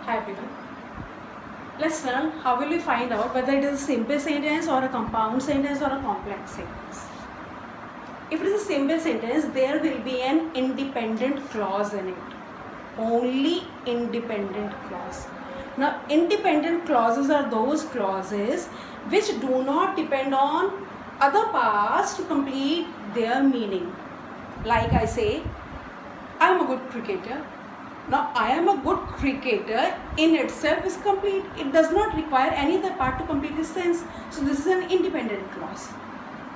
Hi everyone. Let's learn how will we find out whether it is a simple sentence or a compound sentence or a complex sentence. If it is a simple sentence, there will be an independent clause in it. Only independent clause. Now, independent clauses are those clauses which do not depend on other parts to complete their meaning. Like I say, I am a good cricketer. Now, I am a good cricketer in itself is complete. It does not require any other part to complete this sense. So, this is an independent clause.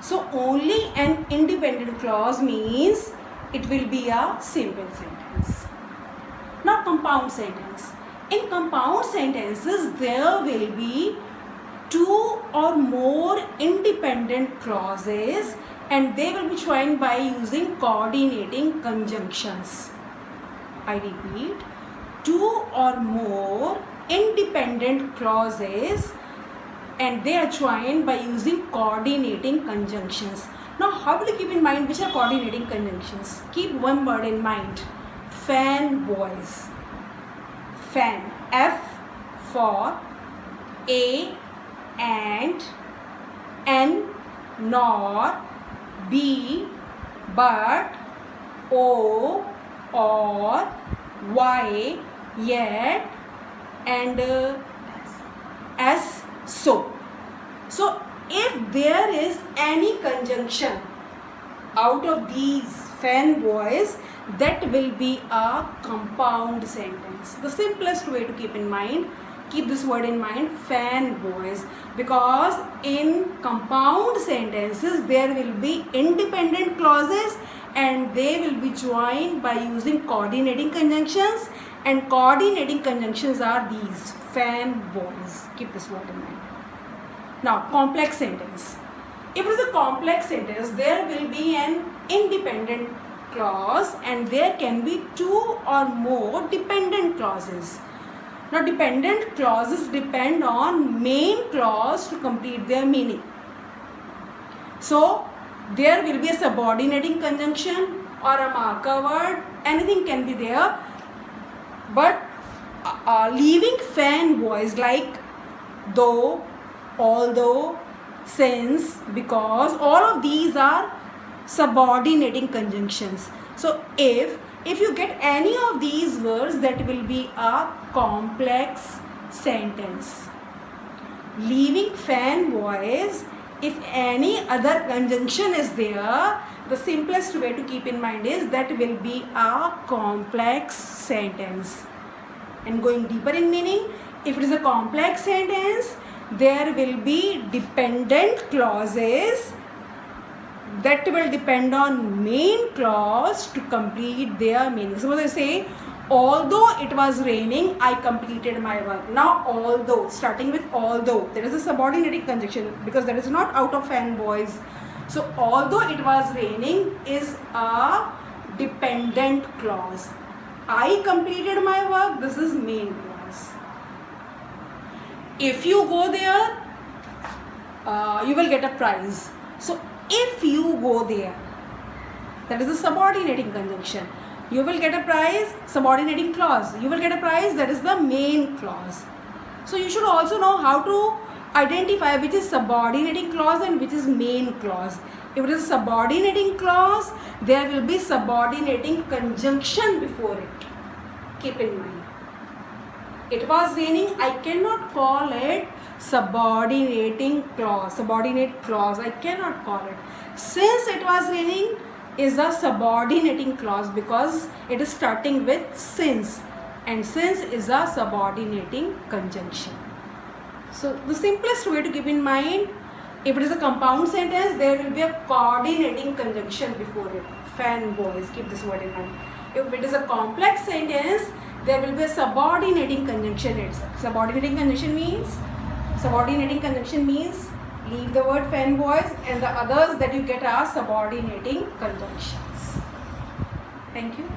So, only an independent clause means it will be a simple sentence. Now, compound sentence. In compound sentences, there will be two or more independent clauses and they will be joined by using coordinating conjunctions. I repeat, two or more independent clauses and they are joined by using coordinating conjunctions. Now, how will you keep in mind which are coordinating conjunctions? Keep one word in mind. Fanboys. Fan. F for A and, N nor, B but, O or, Y yet and S so. So if there is any conjunction out of these fanboys, that will be a compound sentence. The simplest way to keep in mind, keep this word in mind, fanboys, because in compound sentences there will be independent clauses and they will be joined by using coordinating conjunctions, and coordinating conjunctions are these fanboys. Keep this word in mind. Now, complex sentence. If it is a complex sentence, there will be an independent clause and there can be two or more dependent clauses. Now, dependent clauses depend on main clause to complete their meaning. So, there will be a subordinating conjunction or a marker word, anything can be there, but leaving fanboys like though, although, since, because, all of these are subordinating conjunctions. So if you get any of these words, that will be a complex sentence. Leaving fanboys, if any other conjunction is there, the simplest way to keep in mind is that will be a complex sentence. And going deeper in meaning, if it is a complex sentence, there will be dependent clauses that will depend on main clause to complete their meaning. Suppose I say, although it was raining, I completed my work. Now, although, starting with although, there is a subordinating conjunction because that is not out of fanboys. So, although it was raining is a dependent clause. I completed my work, this is main clause. If you go there, you will get a prize. So, if you go there, that is the subordinating conjunction. You will get a prize, subordinating clause. You will get a prize, that is the main clause. So, you should also know how to identify which is subordinating clause and which is main clause. If it is a subordinating clause, there will be subordinating conjunction before it. Keep in mind. It was raining, I cannot call it subordinating clause, subordinate clause, I cannot call it. Since it was raining is a subordinating clause because it is starting with since, and since is a subordinating conjunction. So the simplest way to keep in mind, if it is a compound sentence, there will be a coordinating conjunction before it. Fanboys, keep this word in mind. If it is a complex sentence, there will be a subordinating conjunction itself. Subordinating conjunction means leave the word fanboys and the others that you get are subordinating conjunctions. Thank you.